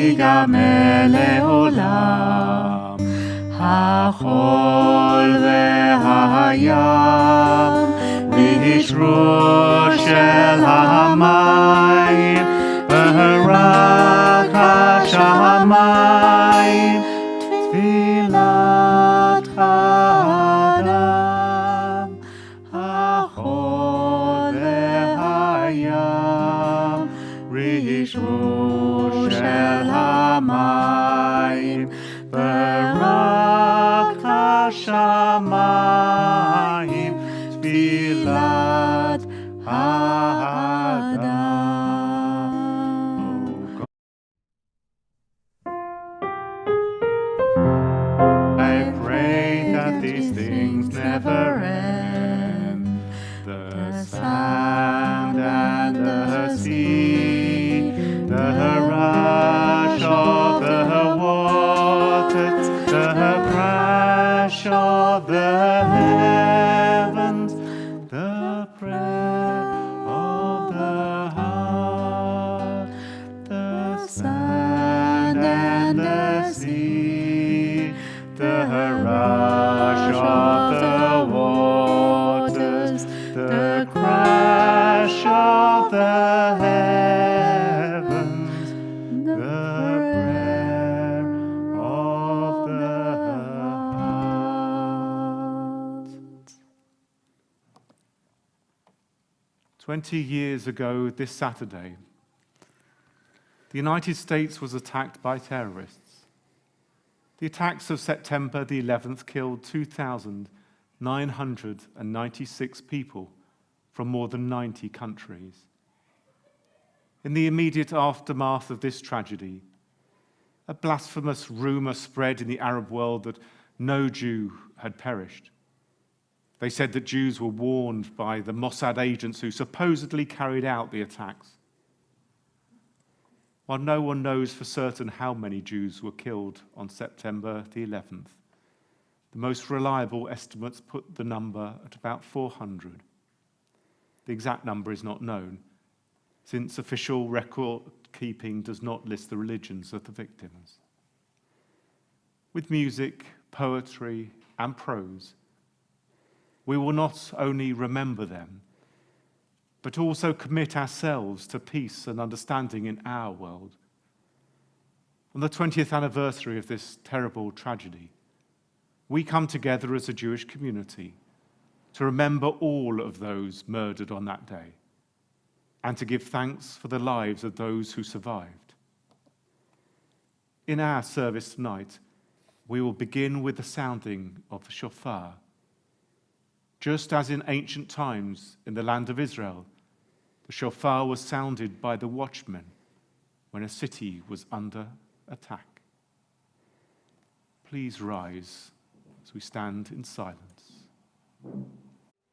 ויגמל לעולם. החול והים ואשרור של המים ורק השמיים תפילת האדם. החול והים ואשרור של המים ורק השמיים תפילת האדם. I pray that these things never end. The sand and the sea, the rush of the waters, the crash of the heavens, the prayer of the heart, the sand and the sea, the rush of the waters, the crash of the heavens, the prayer of the heart. 20 years ago this Saturday, the United States was attacked by terrorists. The attacks of September the 11th killed 2,996 people from more than 90 countries. In the immediate aftermath of this tragedy, a blasphemous rumor spread in the Arab world that no Jew had perished. They said that Jews were warned by the Mossad agents who supposedly carried out the attacks. While no one knows for certain how many Jews were killed on September the 11th, the most reliable estimates put the number at about 400. The exact number is not known, since official record keeping does not list the religions of the victims. With music, poetry, and prose, we will not only remember them, but also commit ourselves to peace and understanding in our world. On the 20th anniversary of this terrible tragedy, we come together as a Jewish community to remember all of those murdered on that day and to give thanks for the lives of those who survived. In our service tonight, we will begin with the sounding of the shofar. Just as in ancient times in the land of Israel, the shofar was sounded by the watchmen when a city was under attack. Please rise as we stand in silence.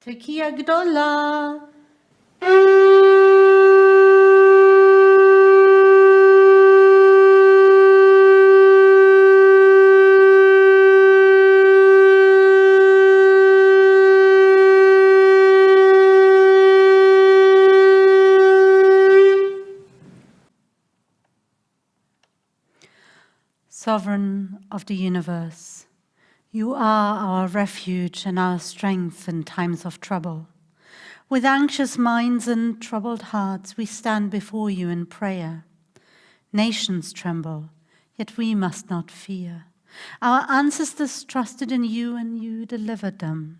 Tekiya Gdola. Sovereign of the universe, you are our refuge and our strength in times of trouble. With anxious minds and troubled hearts, we stand before you in prayer. Nations tremble, yet we must not fear. Our ancestors trusted in you and you delivered them.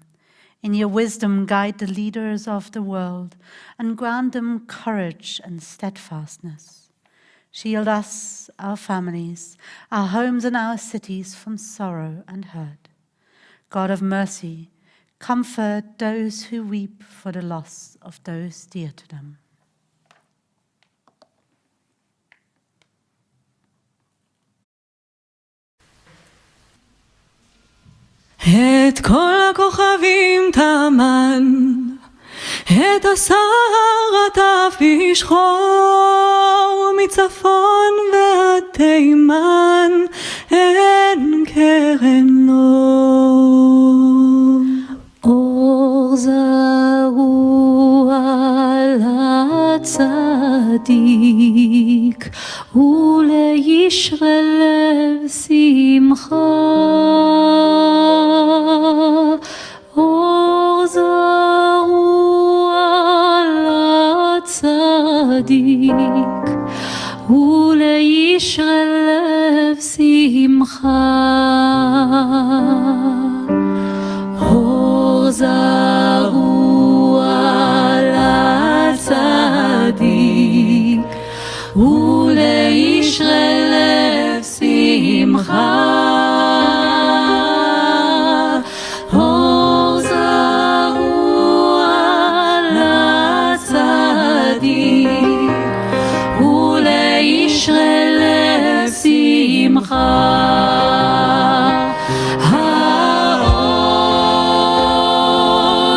In your wisdom, guide the leaders of the world and grant them courage and steadfastness. Shield us, our families, our homes and our cities from sorrow and hurt. God of mercy, comfort those who weep for the loss of those dear to them. את כל הכוכבים תמן, את הסהר עטף בשחור, מצפון ועד תימן אין קרן לו. אור זרוע לצדיק ולאישה ישרה לב שמחה, אור זרוע לצדיק, ולישרה לב שמחה, אור זרוע לצדיק, ולישרה לב שמחה, אור זרוע לצדיק, ולישרה לב שמחה. האור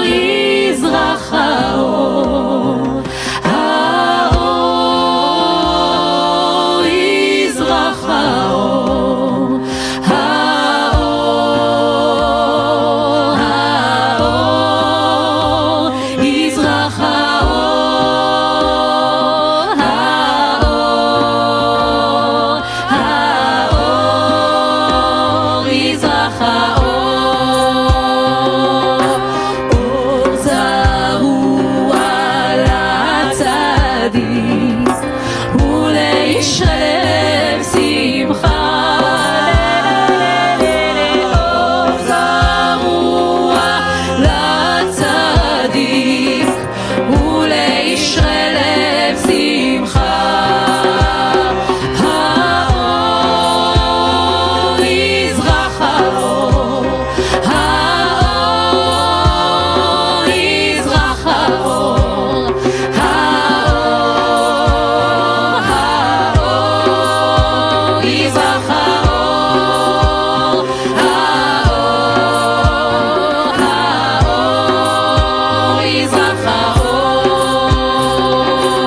יזרח האור, האור יזרח האור, האור, האור יזרח האור, האור, האור יזרח האור, אור זרוע לצדיק, ולישרה לב שמחה, אור זרוע לצדיק, ולישרה לב שמחה, האור יזרח האור, האור יזרח האור, האור, האור יזרח האור, האור,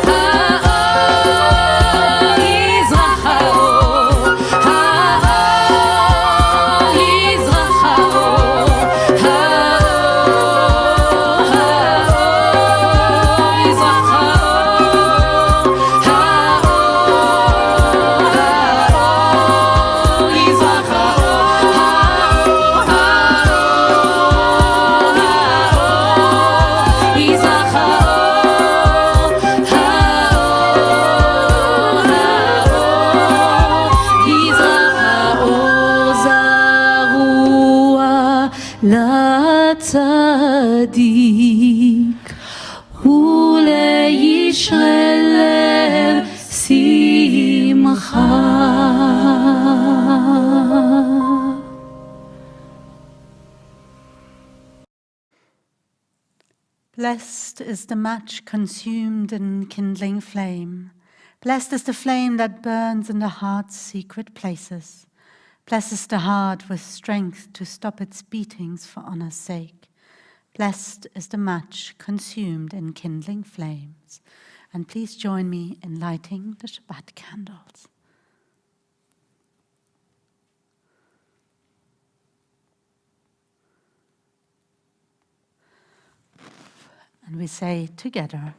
האור יזרח לצדיק, ולישרה לב שמחה. Blessed is the match consumed in kindling flame. Blessed is the flame that burns in the heart's secret places. Blessed is the heart with strength to stop its beatings for honor's sake. Blessed is the match consumed in kindling flames. And please join me in lighting the Shabbat candles. And we say together,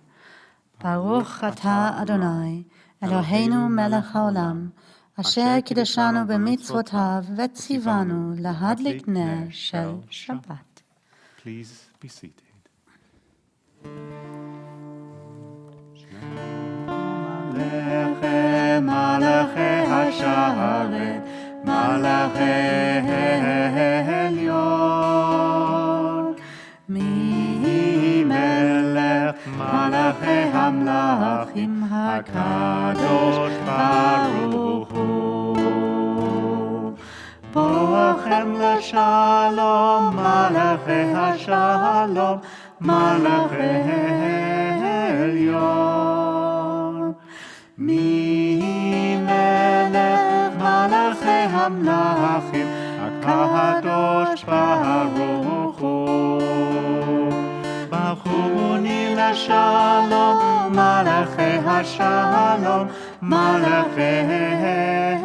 Baruch atah Adonai, Eloheinu melech haolam, asher kidashanu b'mitzvotav vetzivanu lahadlik ner shel Shabbat. Please be seated. Malachi hasharet, Malachi elyon, mi melech Malachi hamlachim hakadosh baruch hu. Boachem l'shalom, Malachi hashalom, Malachi elyon. Mi melech Malachi hamlachim, hakadosh baruch hu. Bachuni l'shalom, השלום, מלאכי השלום, מלאכי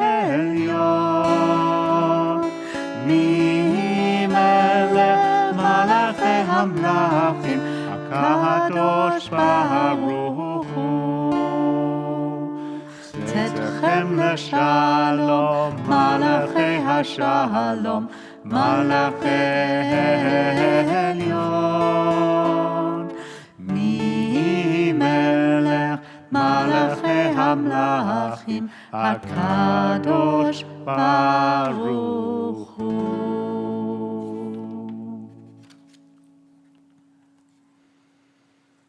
עליון. מי מלך מלאכי המלכים, הקדוש ברוך הוא. צאתכם לשלום, מלאכי השלום, מלאכי עליון. מי מלך מלאכי המלכים, הקדוש ברוך הוא.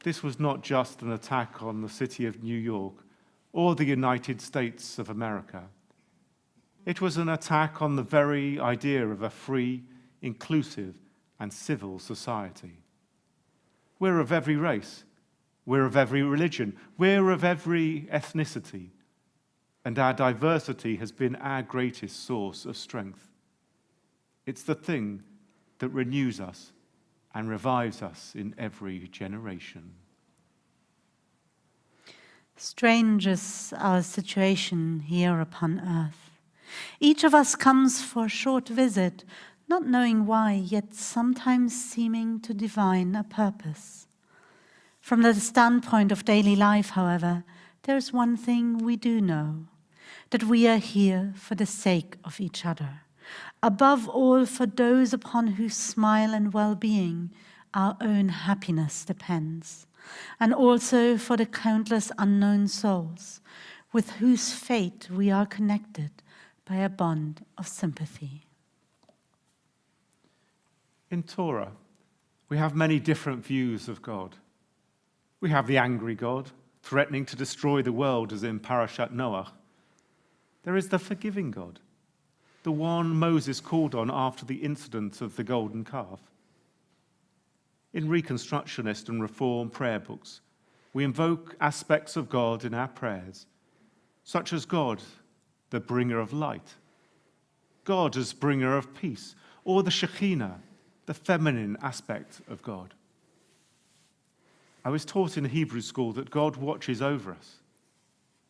This was not just an attack on the city of New York or the United States of America. It was an attack on the very idea of a free, inclusive, and civil society. We're of every race, we're of every religion, we're of every ethnicity, and our diversity has been our greatest source of strength. It's the thing that renews us and revives us in every generation. Strange is our situation here upon earth. Each of us comes for a short visit, not knowing why, yet sometimes seeming to divine a purpose. From the standpoint of daily life, however, there is one thing we do know, that we are here for the sake of each other, above all for those upon whose smile and well-being our own happiness depends, and also for the countless unknown souls with whose fate we are connected by a bond of sympathy. In Torah, we have many different views of God. We have the angry God, threatening to destroy the world as in Parashat Noach. There is the forgiving God, the one Moses called on after the incident of the golden calf. In Reconstructionist and Reform prayer books, we invoke aspects of God in our prayers, such as God, the bringer of light, God as bringer of peace, or the Shekhinah, the feminine aspect of God. I was taught in Hebrew school that God watches over us.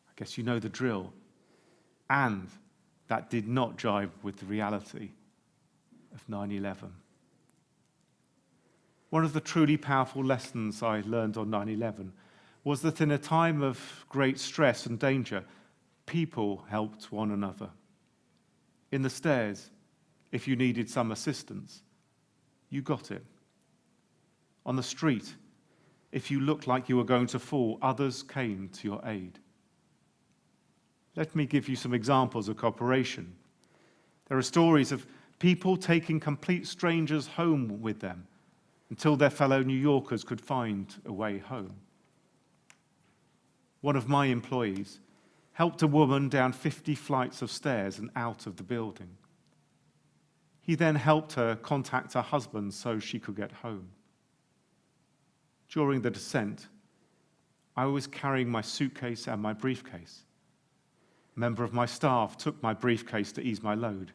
I guess you know the drill. And that did not jive with the reality of 9/11. One of the truly powerful lessons I learned on 9/11 was that in a time of great stress and danger, people helped one another. In the stairs, if you needed some assistance, you got it. On the street, if you looked like you were going to fall, others came to your aid. Let me give you some examples of cooperation. There are stories of people taking complete strangers home with them until their fellow New Yorkers could find a way home. One of my employees helped a woman down 50 flights of stairs and out of the building. He then helped her contact her husband so she could get home. During the descent, I was carrying my suitcase and my briefcase. A member of my staff took my briefcase to ease my load.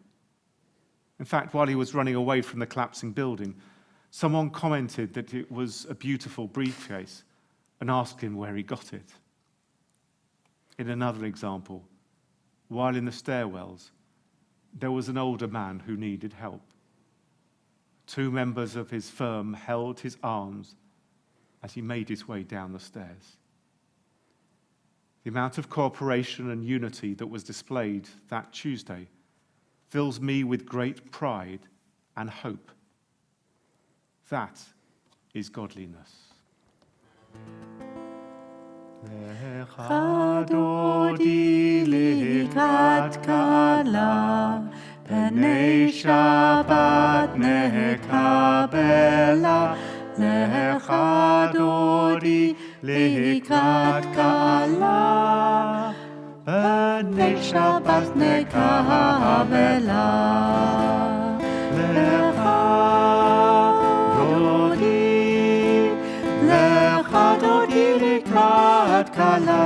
In fact, while he was running away from the collapsing building, someone commented that it was a beautiful briefcase and asked him where he got it. In another example, while in the stairwells, there was an older man who needed help. 2 members of his firm held his arms as he made his way down the stairs. The amount of cooperation and unity that was displayed that Tuesday fills me with great pride and hope. That is godliness. Lecha dodi likat kala, b'nei Shabbat nekabela. Lecha dodi likat kala, b'nei Shabbat nekabela. Lecha dodi likat kala,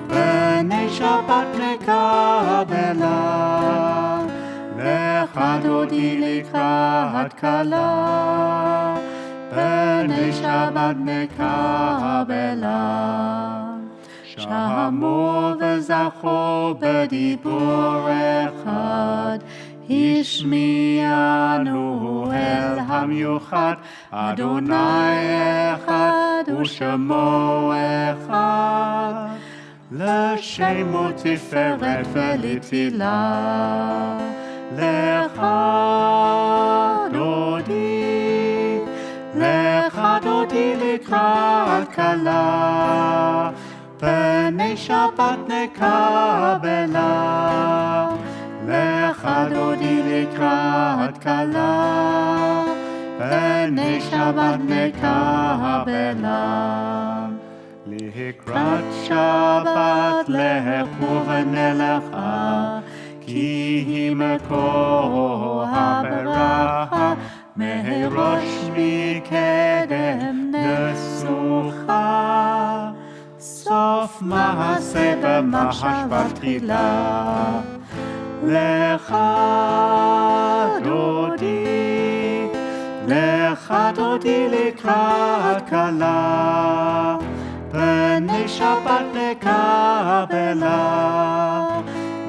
b'nei Shabbat nekabela. Lecha dodi likat kala, בני שבת נקבלה. שמעו וזכו בדיבור אחד, השמיענו אל המיוחד, אדוני אחד ושמו אחד, לשמו תפארת ולתהילה. לך דודי, לך דודי לקראת כלה, בני שבת נקבלה. לך דודי לקראת כלה, בני שבת נקבלה. לקראת שבת לכו ונלכה, כי היא מקור הברכה, מראש מקדם נסוכה, סוף מעשה במחשבה תחילה. לך דודי, לך דודי לקראת כלה, בני שבת נקבלה.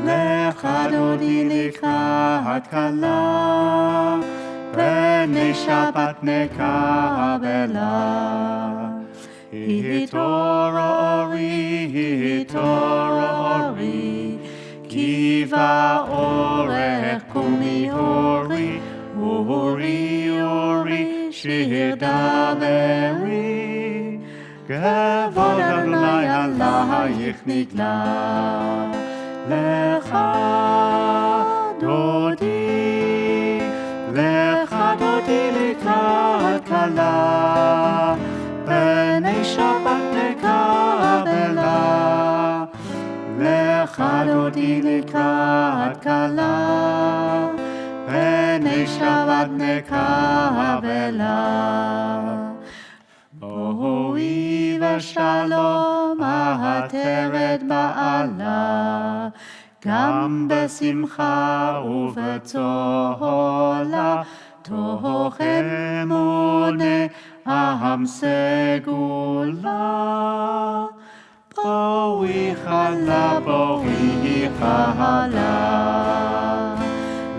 לך דודי לקראת כלה, בני שבת נקבלה. התעוררי, התעוררי, כי באורך קומי אורי, אורי, אורי, שיר דברי, כבוד אדוני עלייך נגלה. לך דודי, לך דודי לקראת כלה, בני שבת נקבלה. לך דודי לקראת כלה, בני שבת נקבלה. בואי ושלום העטרת בעלה, גם בשמחה ובצהלה, תוך אמונה העם סגולה. בואי חלה, בואי חלה.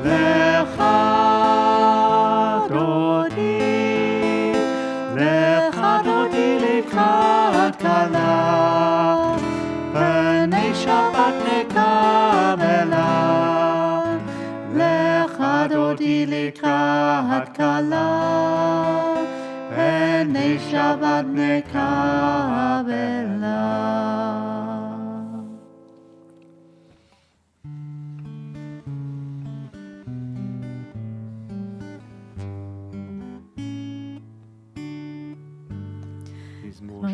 לך דודי, לך דודי לקראת כלה, בני שבת נקבלה. לך דודי לקראת כלה, בני שבת נקבלה.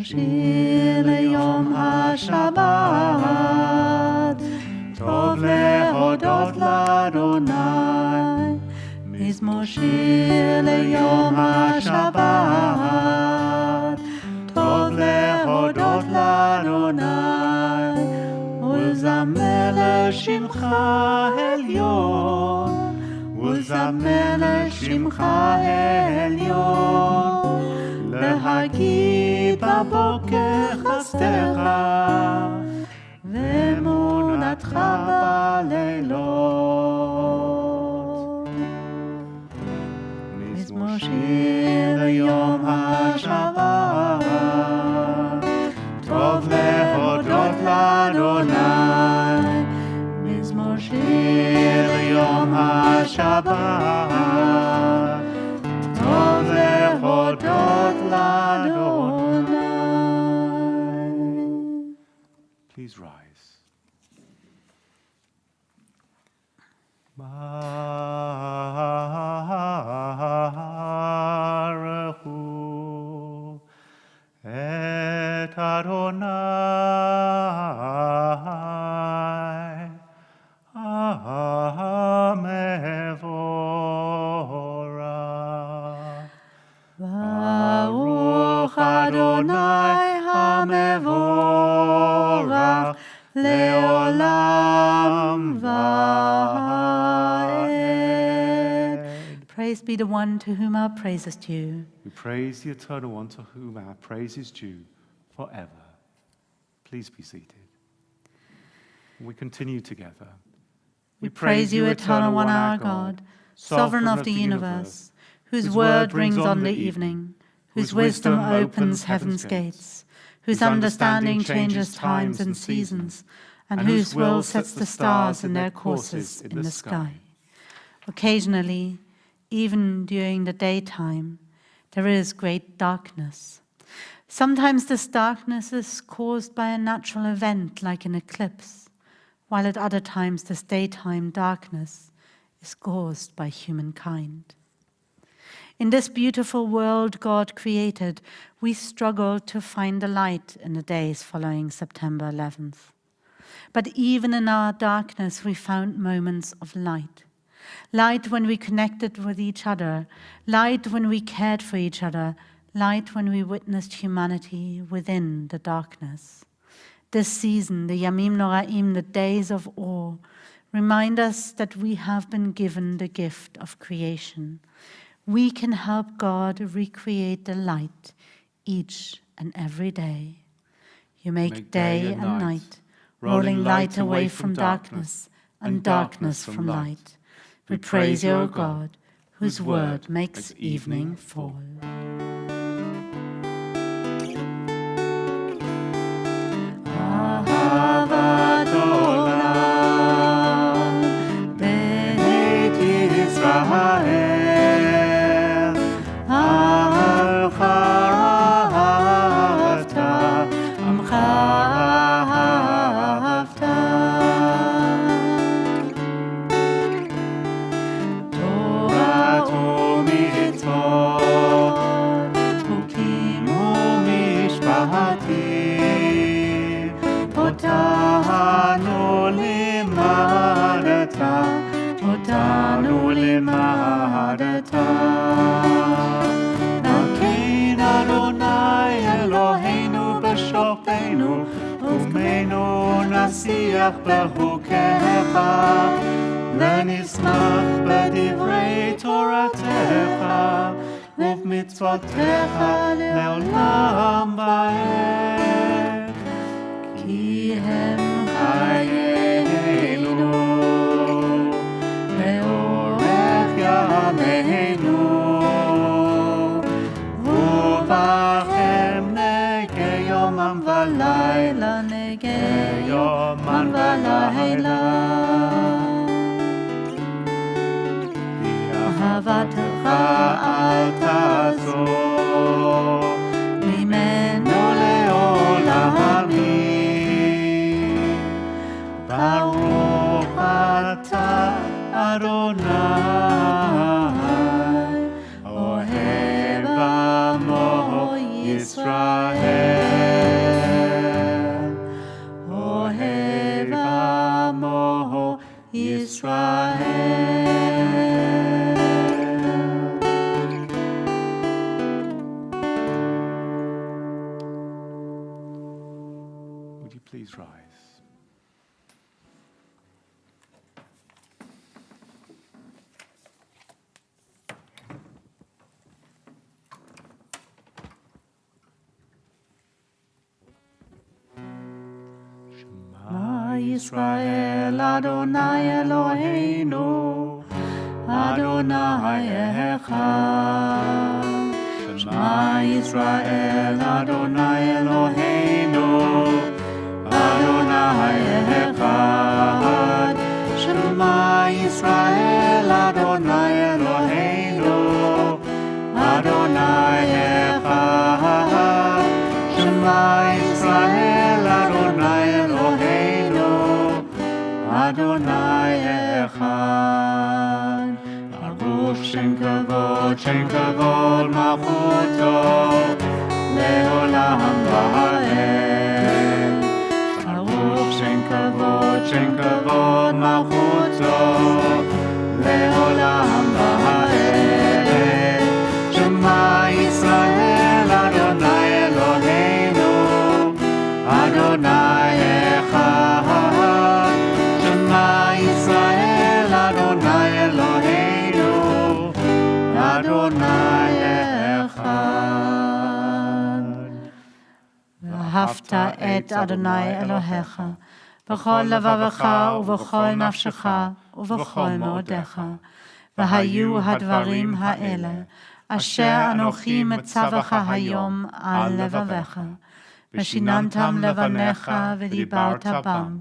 שיר ליום השבת, טוב להודות לאדוני. מזמור שיר ליום השבת, טוב להודות לאדוני. ולזמר לשמך עליון, ולזמר לשמך עליון. להגיד בבוקר חסדך, ואמונתך בלילות. מזמור שיר ליום השבת, טוב להודות לאדוני. מזמור שיר ליום השבת, טוב להודות לאדוני. Please rise. Baruchu et Adonai Hamevorach. Baruch Adonai Hamevorach Leolam Vaed. praise be the one to whom our praise is due. We praise the Eternal One to whom our praise is due forever. Please be seated. We continue together. We praise you, Eternal One, our God, Sovereign of the universe, whose word brings on the evening, whose wisdom opens heaven's gates, whose understanding changes times and seasons, and whose will sets the stars in their courses in the sky. Occasionally, even during the daytime, there is great darkness. Sometimes this darkness is caused by a natural event like an eclipse, while at other times this daytime darkness is caused by humankind. In this beautiful world God created, we struggle to find the light in the days following September 11th. But even in our darkness, we found moments of light. Light when we connected with each other, light when we cared for each other, light when we witnessed humanity within the darkness. This season, the Yamim Noraim, the days of awe, remind us that we have been given the gift of creation. We can help God recreate the light each and every day. You make day and night, rolling light away from darkness and darkness from light. We praise you, O God, whose word makes evening fall. Ahavat Olam, Beit Yisrael, Al Charavta, Amcha Ahavta. Torah u'mitzvot, Chukim u'mishpatim, Otanu limadata, Otanu limadata. Nakin Adonai Eloheinu b'shofteinu, U'meinu nasiach b'chukecha, V'nismach b'divrei Toratecha, U'b'mitzvotecha le'olam va'ed. Ki hem chayenu, ve'orech yameinu, Uvachem nege yomam v'layla, nege yomam v'layla. Ahavatcha al tazor, mimenu le'olamim. Baruch atah Adonai, ohev amo Yisrael, ohev amo Yisrael. Would you please rise? Shema Yisrael, Adonai Eloheinu, Adonai Echad. Shema Yisrael, Adonai Eloheinu, Adonai Echad. Shema Yisrael, Adonai Eloheinu, Adonai Echad. Shema Yisrael, Adonai Eloheinu, Adonai Echad. Baruch Shem Kavod Malchuto, Le'olam va'ed. Baruch Shem Kavod Malchuto, Le'olam va'ed. Shema Yisrael, Adonai Eloheinu, Adonai Echad. Shema Yisrael, Adonai Eloheinu, ואהבת את אדוני אלוהיך, בכל לבבך ובכל נפשך ובכל מאודיך. והיו הדברים האלה, אשר אנוכי מצווך היום על לבביך, ושיננתם לבניך ודיברת בם,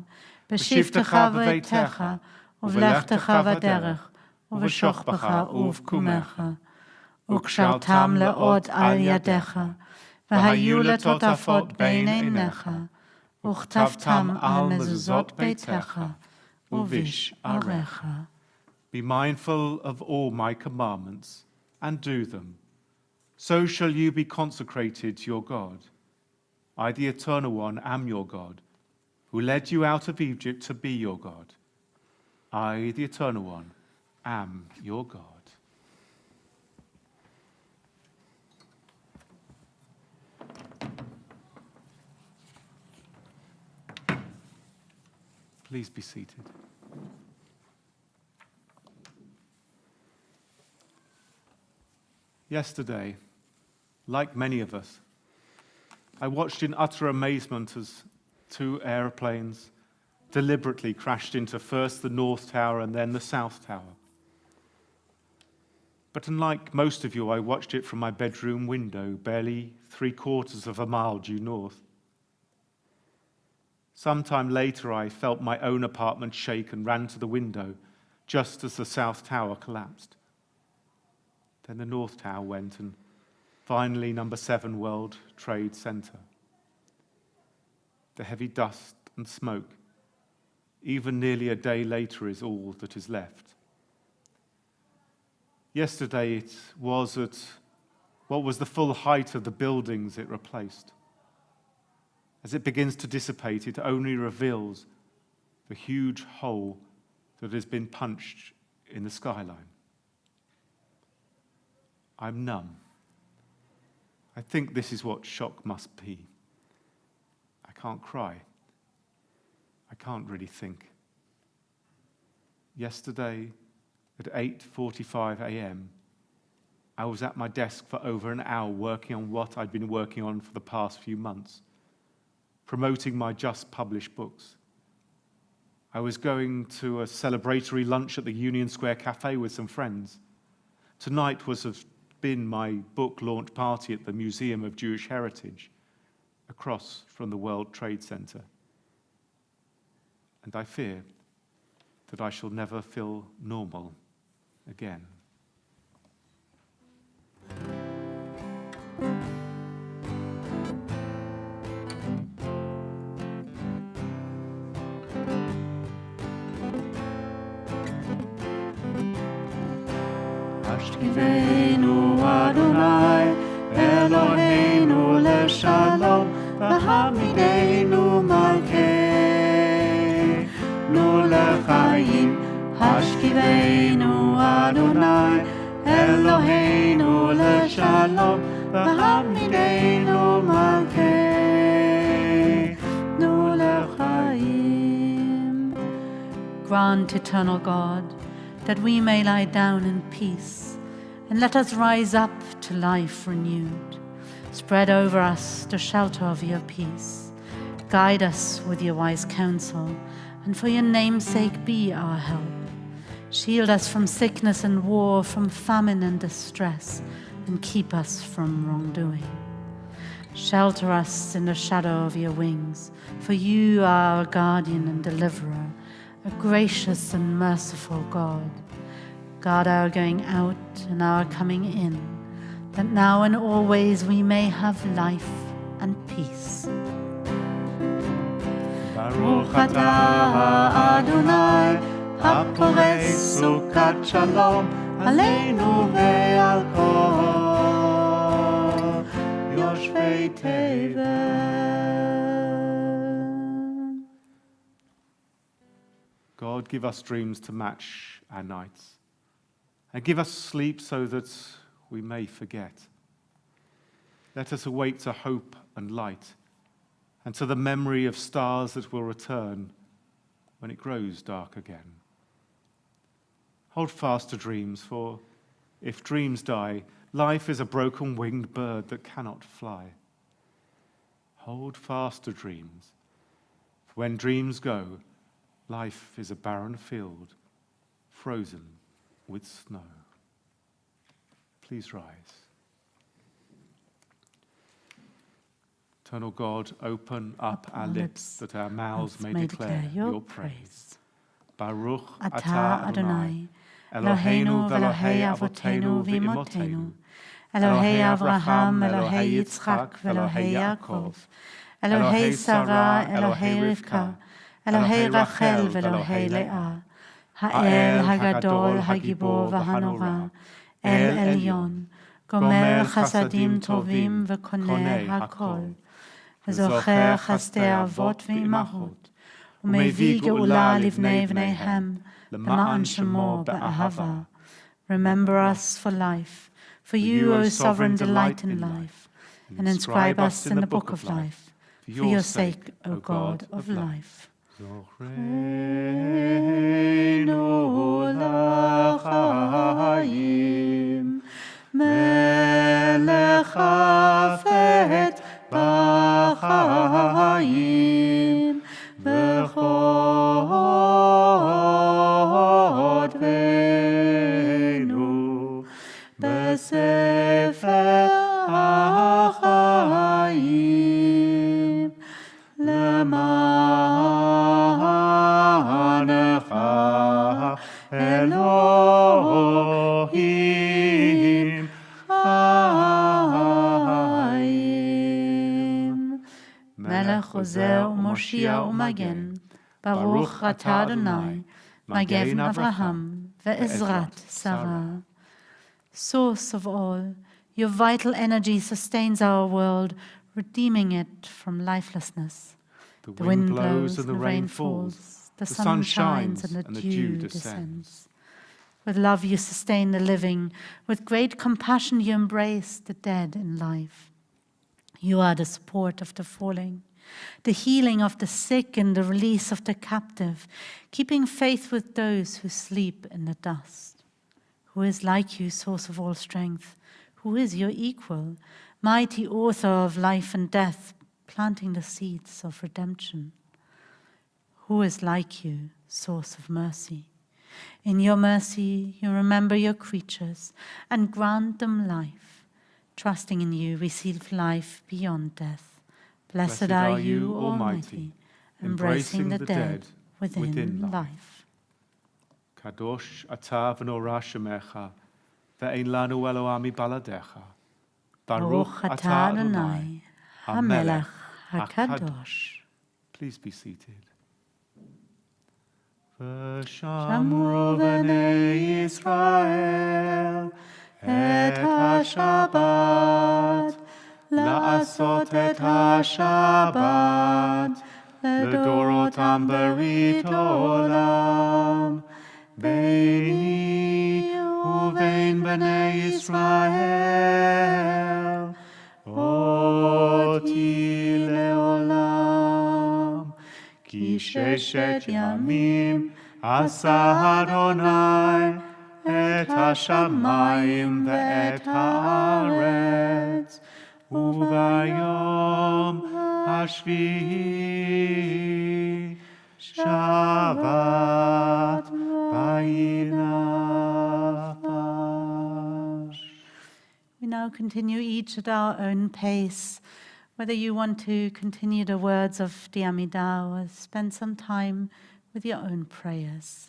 בשבתך בביתך, ובלכתך בדרך, ובשוכבך ובקומך, וקשרתם לאות על ידיך, והיו לטוטפות בין עיניך, וכתבתם על מזוזות ביתך ובשעריך. Be mindful of all my commandments and do them. So shall you be consecrated to your God. I, the Eternal One, am your God, who led you out of Egypt to be your God. I, the Eternal One, am your God. Please be seated. Yesterday, like many of us, I watched in utter amazement as two aeroplanes deliberately crashed into first the North Tower and then the South Tower. But unlike most of you, I watched it from my bedroom window, barely 3/4 of a mile due north. Sometime later, I felt my own apartment shake and ran to the window just as the South Tower collapsed. Then the North Tower went, and finally, number 7 World Trade Center. The heavy dust and smoke, even nearly a day later, is all that is left. Yesterday, it was at what was the full height of the buildings it replaced. As it begins to dissipate, it only reveals the huge hole that has been punched in the skyline. I'm numb. I think this is what shock must be. I can't cry. I can't really think. Yesterday, at 8:45 a.m., I was at my desk for over an hour working on what I'd been working on for the past few months, promoting my just-published books. I was going to a celebratory lunch at the Union Square Cafe with some friends. Tonight was have been my book launch party at the Museum of Jewish Heritage, across from the World Trade Center. And I fear that I shall never feel normal again. Ashkivenu Adonai, Eloheinu leshalom, v'hamidenu malkeinu lechaim. Ashkivenu Adonai, Eloheinu leshalom, v'hamidenu malkeinu lechaim. Grant, eternal God, that we may lie down in peace, and let us rise up to life renewed. Spread over us the shelter of your peace. Guide us with your wise counsel, and for your name's sake be our help. Shield us from sickness and war, from famine and distress, and keep us from wrongdoing. Shelter us in the shadow of your wings, for you are our guardian and deliverer, a gracious and merciful God. Guard our going out and our coming in, that now and always we may have life and peace. Baruch atah Adonai, hapores sukat shalom, aleinu ve'al kol yoshvei tevel. God, give us dreams to match our nights, and give us sleep so that we may forget. Let us awake to hope and light, and to the memory of stars that will return when it grows dark again. Hold fast to dreams, for if dreams die, life is a broken-winged bird that cannot fly. Hold fast to dreams. For when dreams go, life is a barren field, frozen with snow. Please rise. Eternal God, open up our lips that our mouths may declare your praise. Baruch atah Adonai, Eloheinu v'Elohei Avotenu v'Imotenu, Elohei Avraham, Elohei Yitzchak, v'Elohei Yaakov, Elohei Sarah, Elohei Rivka, Elohei Rachel, v'Elohei Leah, Ha'el Hagadol, Hagibor v'Hanora, El Elyon, Gomer Chasadim Tovim v'Koneh Hakol, וזוכר חסדי אבות ואימהות, ומביא גאולה לבני בניהם, למען שמו באהבה. Remember us for life, for you, O sovereign, delight in life, and inscribe us in the book of life, for your sake, O God of life. Zochreinu l'chaim, melech hafet בחיים וכותבנו בספר החיים למענך אלוהים מלך עוזר ומושיע ומגן, ברוך אתה אדוני, מגן אברהם ועזרת שרה. Source of all, your vital energy sustains our world, redeeming it from lifelessness. The wind blows and the rain falls, the sun shines and the dew descends. With love you sustain the living, with great compassion you embrace the dead in life. You are the support of the falling, the healing of the sick and the release of the captive, keeping faith with those who sleep in the dust. Who is like you, source of all strength? Who is your equal, mighty author of life and death, planting the seeds of redemption? Who is like you, source of mercy? In your mercy, you remember your creatures and grant them life. Trusting in you, receive life beyond death. Blessed are you, Almighty, embracing the dead within life. Kadosh atah v'norah shemecha, ve'ein lanu Elohim baladecha. Baruch atah Adonai, HaMelech HaKadosh. Please be seated. V'shamru b'nei Yisrael את השבת, לעשות את השבת, לדורותם ברית עולם, ביני ובין בני ישראל, אותי לעולם. כי ששת ימים עשה אדוני, את השמיים ואת הארץ, וביום השביעי שבת וינפש. We now continue each at our own pace, whether you want to continue the words of the Amidah or spend some time with your own prayers.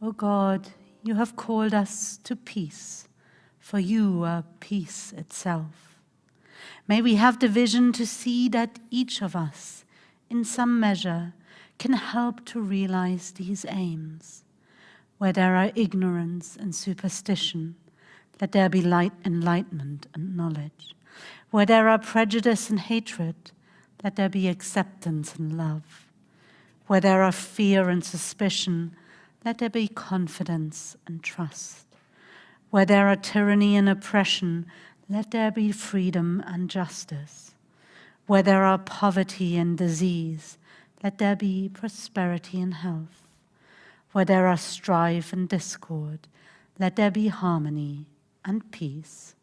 O God, you have called us to peace, for you are peace itself. May we have the vision to see that each of us, in some measure, can help to realize these aims. Where there are ignorance and superstition, let there be light, enlightenment and knowledge. Where there are prejudice and hatred, let there be acceptance and love. Where there are fear and suspicion, let there be confidence and trust. Where there are tyranny and oppression, let there be freedom and justice. Where there are poverty and disease, let there be prosperity and health. Where there are strife and discord, let there be harmony and peace.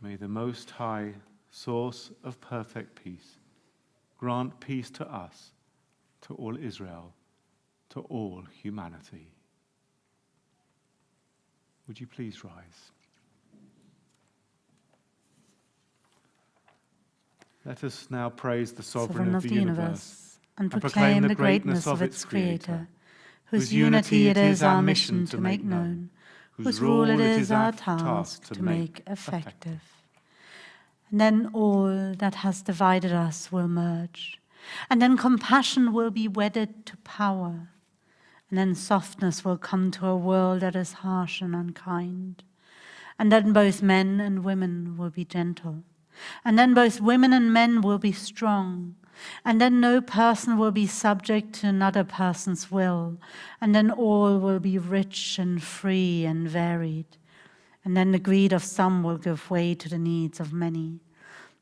May the Most High, source of perfect peace, grant peace to us, to all Israel, to all humanity. Would you please rise? Let us now praise the Sovereign of the universe and proclaim the greatness of its Creator, whose unity it is our mission to make known, whose rule it is our task to make effective. And then all that has divided us will merge, and then compassion will be wedded to power, and then softness will come to a world that is harsh and unkind, and then both men and women will be gentle, and then both women and men will be strong, and then no person will be subject to another person's will, and then all will be rich and free and varied, and then the greed of some will give way to the needs of many,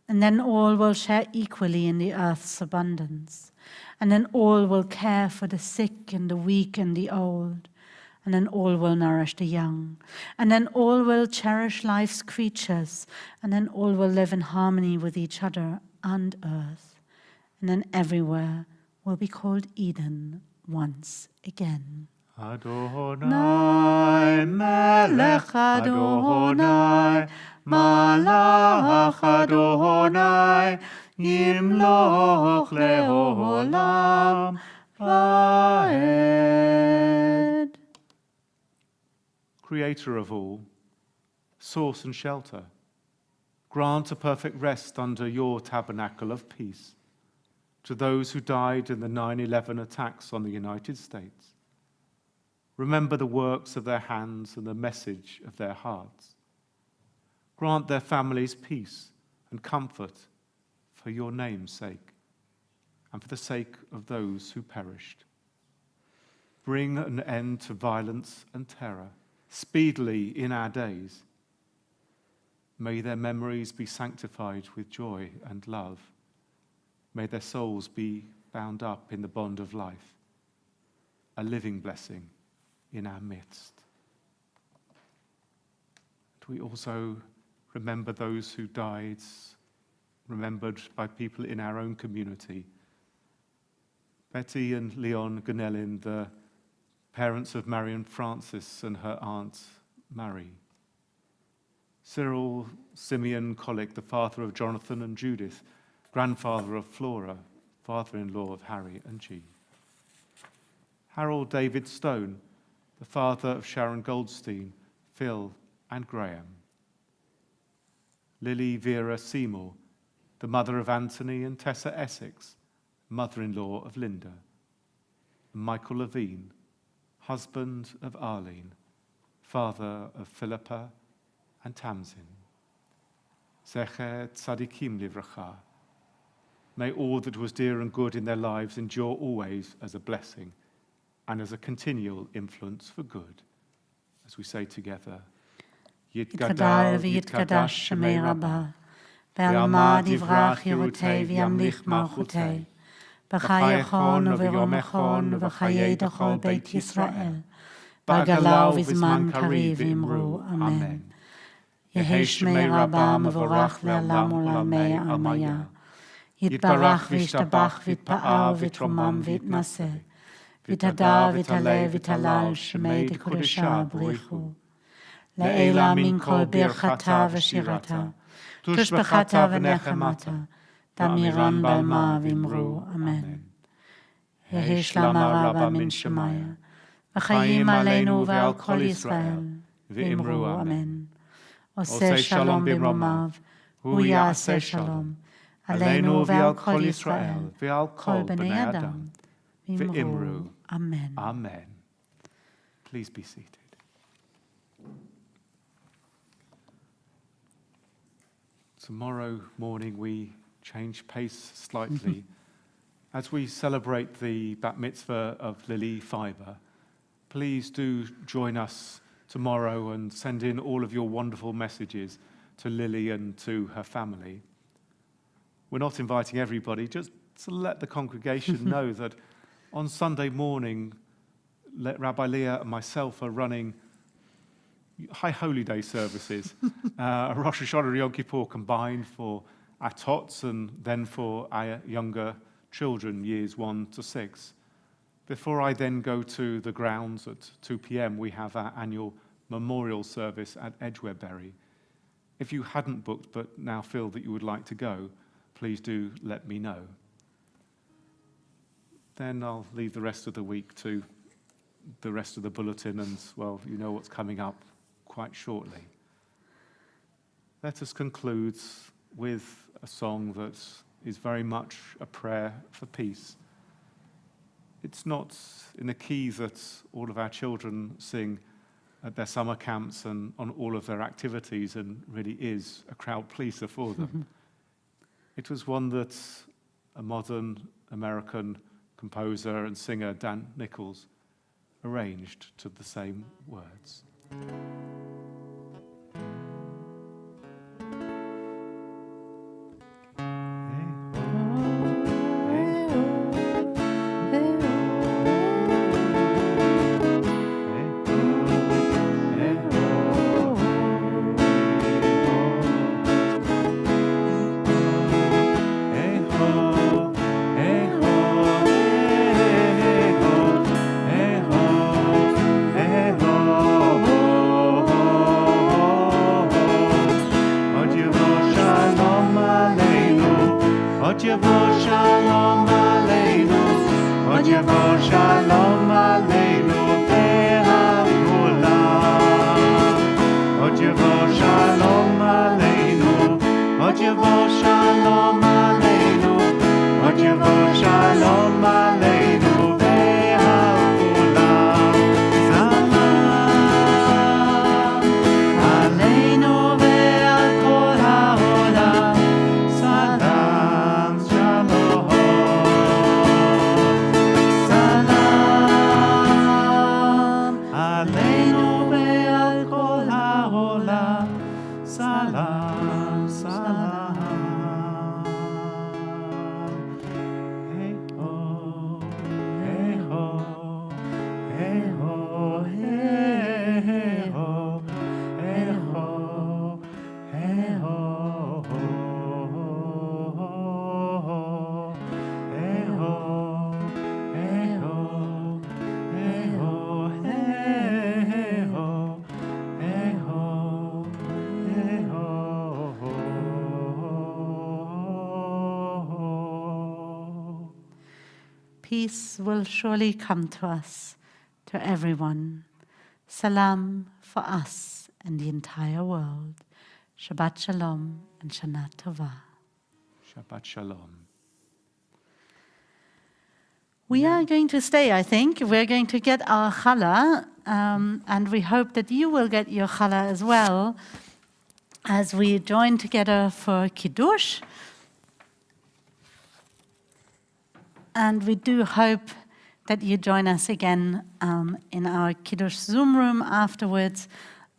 and then all will share equally in the earth's abundance, and then all will care for the sick and the weak and the old, and then all will nourish the young, and then all will cherish life's creatures, and then all will live in harmony with each other and earth, and then everywhere will be called Eden once again. Adonai Melech Adonai Malach Adonai Yimloch Leolam Vaed. Creator of all, source and shelter, grant a perfect rest under your tabernacle of peace to those who died in the 9/11 attacks on the United States. Remember the works of their hands and the message of their hearts. Grant their families peace and comfort for your name's sake and for the sake of those who perished. Bring an end to violence and terror speedily in our days. May their memories be sanctified with joy and love. May their souls be bound up in the bond of life, a living blessing in our midst. And we also remember those who died, remembered by people in our own community. Betty and Leon Ganelin, the parents of Marian Francis and her aunt Mary. Cyril Simeon Collick, the father of Jonathan and Judith, grandfather of Flora, father-in-law of Harry and Jean. Harold David Stone, the father of Sharon Goldstein, Phil and Graham. Lily Vera Seymour, the mother of Anthony and Tessa Essex, mother-in-law of Linda. Michael Levine, husband of Arlene, father of Philippa and Tamsin. Zecher Tzadikim Livracha. May all that was dear and good in their lives endure always as a blessing and as a continual influence for good. As we say together, Yitgadal v'yitkadash shemei Rabbah, ve'alma divrach Yerutei v'yamlich malchutei, b'chai echon u'v'yom echon u'v'chayei dachol Beit Yisrael, b'agalau v'zman kariv imru, Amen. Yehi shmei Rabbah mevorach le'alam u'lamei amaya, yitbarach v'yishtabach v'yitpa'al v'yitromam v'yitnaseh, v'yitadar v'yitaleh v'yitalal shemei dekudesha b'richu. Le'ela min kol birchata v'shirata, tushbechata v'nechemata, damiran balma v'imru, Amen. Yehi shlama Rabba min Shemaya, v'chayim aleinu ve'al kol Yisrael, v'imru, Amen. Oseh shalom b'mromav, hu ya'aseh shalom, aleinu ve'al kol Yisrael, ve'al kol b'nei Adam, v'imru, Amen. Amen. Please be seated. Tomorrow morning we change pace slightly. As we celebrate the bat mitzvah of Lily Fiber, please do join us tomorrow and send in all of your wonderful messages to Lily and to her family. We're not inviting everybody, just to let the congregation know that on Sunday morning, Rabbi Leah and myself are running High Holy Day services, Rosh Hashanah and Yom Kippur combined for our tots and then for our younger children, years 1 to 6. Before I then go to the grounds at 2 p.m., we have our annual memorial service at Edgwarebury. If you hadn't booked but now feel that you would like to go, please do let me know. Then I'll leave the rest of the week to the rest of the bulletin and, well, you know what's coming up quite shortly. Let us conclude with a song that is very much a prayer for peace. It's not in the key that all of our children sing at their summer camps and on all of their activities and really is a crowd pleaser for them. It was one that a modern American composer and singer, Dan Nichols, arranged to the same words. peace will surely come to us, to everyone. Salam for us and the entire world. Shabbat Shalom and Shana Tova. Shabbat Shalom. We are going to stay, I think. We're going to get our challah, and we hope that you will get your challah as well as we join together for Kiddush. And we do hope that you join us again in our Kiddush Zoom room afterwards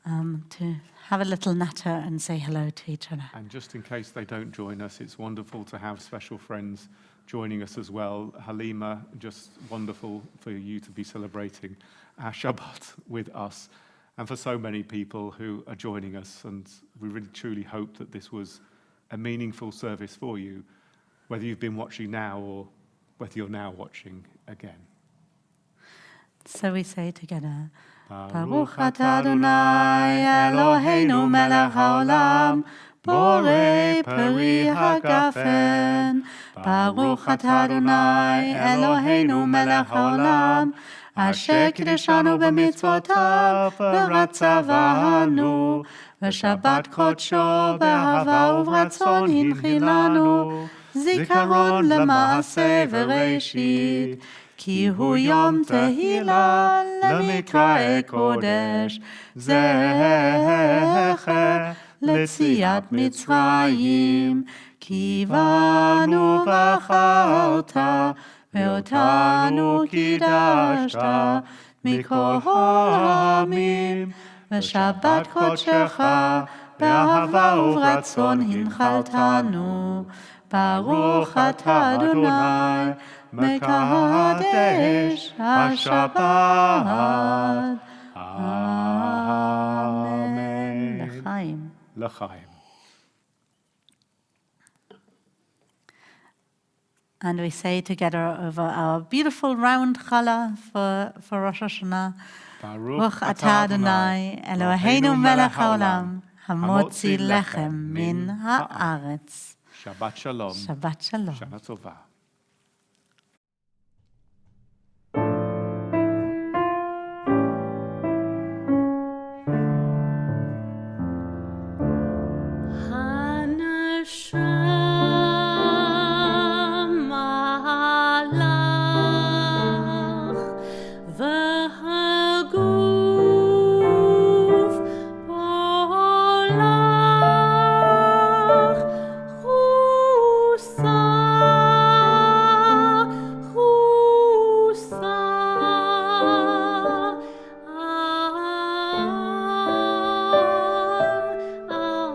to have a little natter and say hello to each other. And just in case they don't join us, it's wonderful to have special friends joining us as well. Halima, just wonderful for you to be celebrating our Shabbat with us, and for so many people who are joining us. And we really truly hope that this was a meaningful service for you, whether you've been watching now or whether you're now watching again. So we say together, Baruch atah Adonai Eloheinu melech haolam, borei peri hagafen. Baruch atah Adonai Eloheinu melech haolam, asher kiddushanu b'mitzvotav v'ratzavanu, v'shabbat kodsho b'ahava uvratzon hinchilanu, zikaron lema'aseh v'reishit, כי הוא יום תהילה למקראי קודש, זכר ליציאת מצרים, כי בנו בחרת ואותנו קידשת מכל העמים, ושבת קודשך באהבה וברצון הנחלתנו. ברוך אתה אדוני מקדש השבת. אמן. לחיים. L'chaim. And we say together over our beautiful round challah for Rosh Hashanah, Baruch atah Adonai Eloheinu melech haolam, hamotzi lechem min haaretz. Shabbat Shalom. Shabbat Shalom. Shana Tova.